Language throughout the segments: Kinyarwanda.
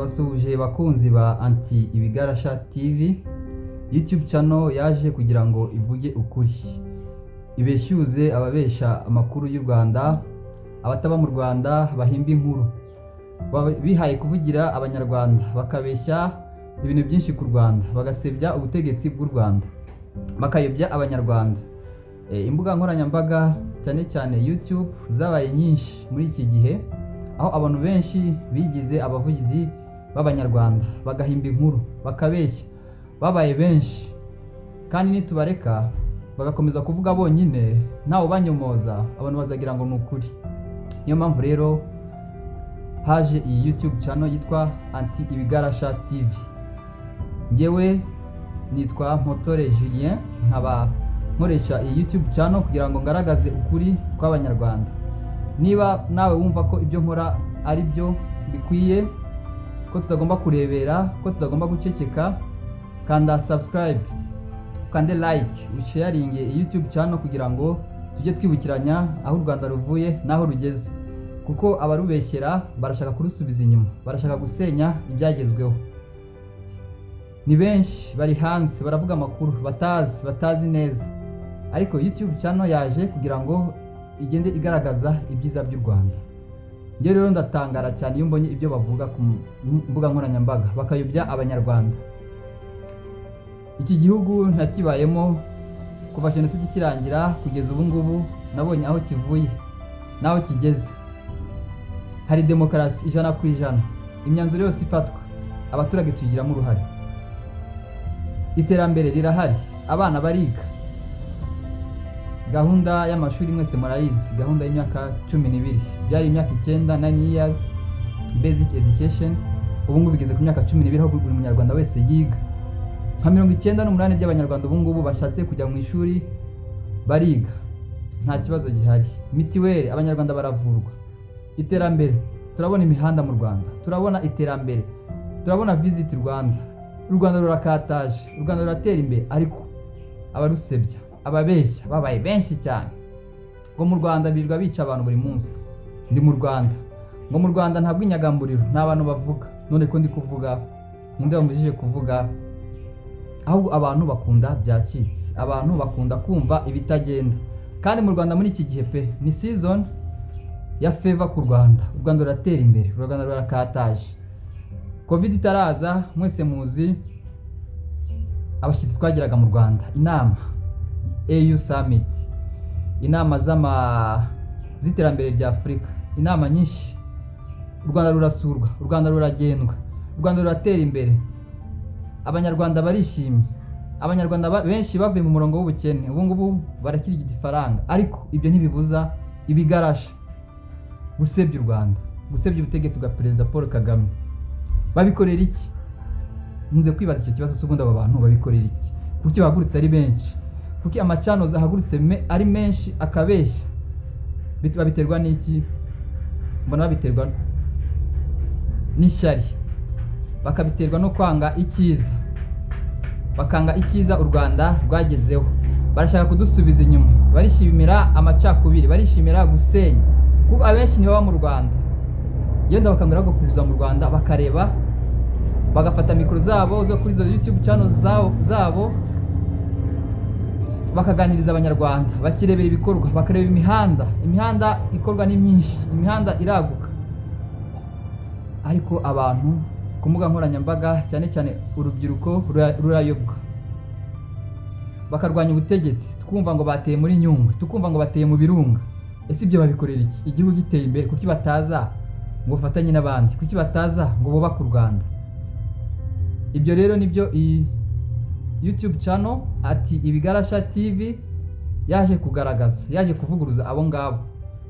Ndabasuhuje bakunzi ba Anti Ibigarasha TV. YouTube channel yaje kugira ngo ivuge ukuri, ibeshyuze ababesha amakuru y'u Rwanda, abataba mu Rwanda bahimba inkuru, bihaye kuvugira abanyarwanda bakabeshya ibintu byinshi ku Rwanda, bagasebya ubutegetsi bw'u Rwanda, bakayobya abanyarwanda. Imbuga nkoranyambaga cyane cyane YouTube zabaye nyinshi muri iki gihe, aho abantu benshi bigize abavugizi b'abanyarwanda, bagahimba inkuru, bakabeshya, babaye benshi. Kandi nitubareka bagakomeza kuvuga bonyine ntawe banyomoza, abantu bazagira ngo ni ukuri. Niyo mpamvu rero haje iyi YouTube channel yitwa Anti Ibigarasha TV. Ngewe nitwa Mpotore Julien, nkaba nkoresha iyi YouTube channel kugira ngo ngaragaze ukuri kw'abanyarwanda. Niba nawe wumva ko ibyo nkora ari byo bikwiye, ko tutagomba kurebera, ko tutagomba guceceka, kanda subscribe, kande like, sharing YouTube channel kugira ngo tujye twibukiranya aho u Rwanda ruvuye naho rugeze, kuko abarubeshyera barashaka kurusubiza inyuma, barashaka gusenya ibyagezweho. Ni benshi bari hanze baravuga amakuru batazi neza, ariko YouTube channel yaje kugira ngo igende igaragaza ibyiza by'u Rwanda. Njye rero ndatangara cyane iyo mbonye ibyo bavuga ku mbuga nkoranyambaga, bakayobya abanyarwanda. Iki gihugu nakibayemo kuva jenoside ikirangira kugeza ubu ngubu, nabonye aho kivuye naho kigeze. Hari demokarasi 100%, imyanzuro yose ifatwa abaturage tuyigiramo uruhare, iterambere rirahari, abana bariga, gahunda y'amashuri mwese murayizi, gahunda y'imyaka 12, byari imyaka 9 years basic education, ubu ngubu bigeze ku myaka 12 aho buri munyarwanda wese yiga. Nka 98% by'abanyarwanda ubu ngubu bashatse kujya mu ishuri bariga, nta kibazo gihari. Mitiweli abanyarwanda baravurwa, iterambere, turabona imihanda mu Rwanda, turabona iterambere, turabona visit Rwanda, u Rwanda rurakataje, u Rwanda ruratera imbere. Ariko abarusebya, ababeshya babaye benshi cyane. Ngo mu Rwanda birirwa bica abantu buri munsi, ndi mu Rwanda. Ngo mu Rwanda ntabwo inyagamburiro, nta bantu bavuga. None ko ndi kuvuga, ninde wamujije kuvuga? Ahubwo abantu bakunda byacitse, abantu bakunda kumva ibitagenda. Kandi mu Rwanda muri iki gihe pe ni season ya favor ku Rwanda, u Rwanda ruratera imbere, u Rwanda rurakataje. Covid itaraza mwese muzi abashyitsi twagiraga mu Rwanda, inama AU Summit, inama z'iterambere rya Afurika, inama nyinshi. U Rwanda rurasurwa, u Rwanda ruragendwa, u Rwanda ruratera imbere, abanyarwanda barishimye, abanyarwanda benshi bavuye mu murongo w'ubukene, ubu ngubu barakirigita ifaranga. Ariko ibyo ntibibuza ibigarasha gusebya u Rwanda, gusebya ubutegetsi bwa Perezida Paul Kagame. Babikorera iki? Nze kwibaza icyo kibazo, s'ubundi aba bantu babikorera iki? Kuki bahagurutse ari benshi? Kuki amacanoza ahagurutse ari menshi akabeshya? Babiterwa n'iki? Mbona babiterwa n'ishyari, bakabiterwa no kwanga icyiza, bakanga icyiza u Rwanda rwagezeho, barashaka kudusubiza inyuma, barishimira amacakubiri, barishimira gusenya. Kuko abenshi ntibaba mu Rwanda, yenda bakangura ko kuza mu Rwanda bakareba, bagafata mikoro zabo zo kuri zo YouTube channels zabo bakaganiriza abanyarwanda, bakirebera ibikorwa, bakareba imihanda ikorwa ni myinshi, imihanda iraguka. Ariko abantu ku mbuga nkoranyambaga cyane cyane urubyiruko rurayobwa, bakarwanya ubutegetsi, tukumva ngo bateye muri Nyungwe, tukumva ngo bateye mu Birunga. Ese ibyo babikorera iki? Igihugu giteye imbere, kuki bataza ngo bafatanye n'abandi? Kuki bataza ngo bubake u Rwanda? Ibyo rero nibyo YouTube channel Ati Ibigarasha TV yaje kugaragaza, yaje kuvuguruza abo ngabo.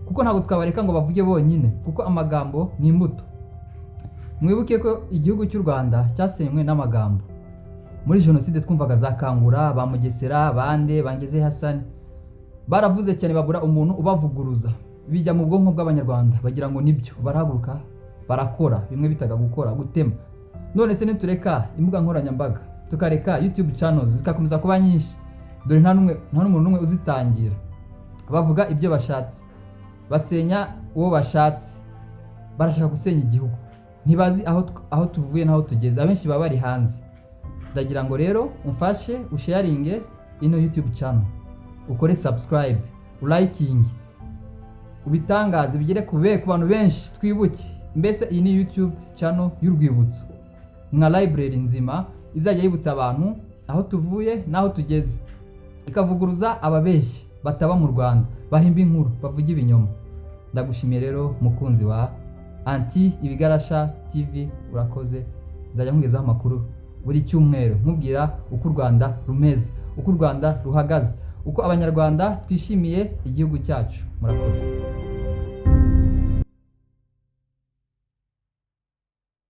Kuko ntabwo twabareka ngo bavuge bonyine, kuko amagambo ni imbuto. Mwibuke ko igihugu cy'u Rwanda cyasenywe n'amagambo. Muri jenoside twumvaga za Kangura, ba Mugesera, bande Bangeze Hassan, baravuze cyane, babura umuntu ubavuguruza, bijya mu bwonko bw'abanyarwanda, bagira ngo nibyo, barahaguruka barakora bimwe bitaga gukora, gutema. None se nitureka imbuga nkoranyambaga, tukareka YouTube channels zikakomeza kuba nyinshi, dore nta n'umuntu n'umwe uzitangira, bavuga ibyo bashatse, basenya uwo bashatse, barashaka gusenya igihugu. ntibazi aho tuvuye n'aho tugeze, abenshi baba bari hanze. Ndagira ngo rero umfashe usharinge ino YouTube channel, ukore subscribe, liking, ubitangaze bigere ku bantu benshi, twibuke mbese iyi ni YouTube channel y'urwibutso, nka library nzima izajya yibutsa abantu aho tuvuye n'aho tugeze, ikavuguruza ababeshyi bataba mu Rwanda, bahimba inkuru, bavuga ibinyoma. Ndagushimiye rero mukunzi wa Anti Ibigarasha TV, urakoze. Nzajya nkugezaho amakuru buri cyumweru, nkubwira uko u Rwanda rumeze, uko u Rwanda ruhagaze, uko abanyarwanda twishimiye igihugu cyacu. Murakoze.